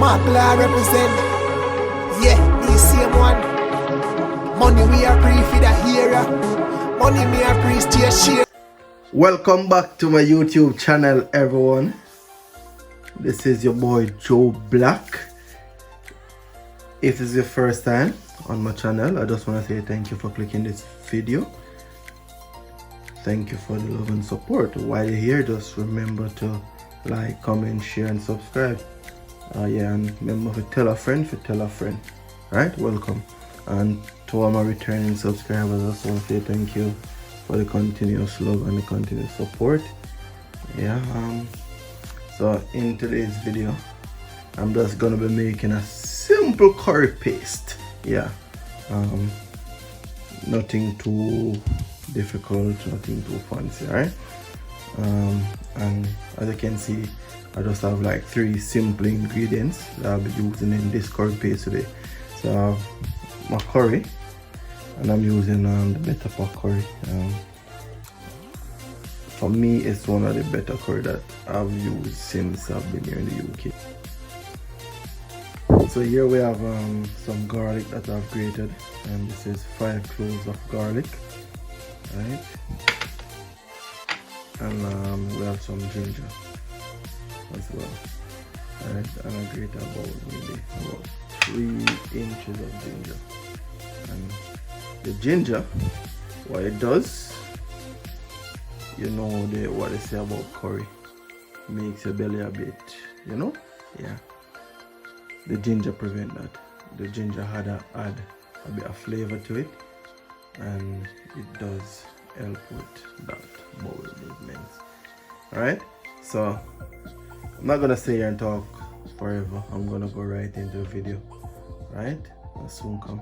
Magla represent. Yeah, the same one. Money we are pre for the hero. Money me are pre to share. Welcome back to my YouTube channel, everyone. This is your boy JoeBlack. If this is your first time on my channel, I just want to say thank you for clicking this video. Thank you for the love and support. While you're here, just remember to like, comment, share and subscribe. And remember to tell a friend, right? Welcome. And to all my returning subscribers, I just want to say thank you for the continuous love and the continuous support. So in today's video, I'm just gonna be making a simple curry paste. Nothing too difficult, nothing too fancy, right? And as you can see, I just have like 3 simple ingredients that I'll be using in this curry paste today. So I have my curry, and I'm using the better pot curry. For me, it's one of the better curry that I've used since I've been here in the UK. So here we have some garlic that I've grated, and this is 5 cloves of garlic, right? And we have some ginger as well, right? And I grate about 3 inches of ginger. And the ginger, what it does, you know what they say about curry, makes your belly a bit, the ginger prevent that. The ginger add a bit of flavor to it, and it does help with that bowel movements. Alright, so I'm not gonna stay here and talk forever. I'm gonna go right into the video, right? I'll soon come.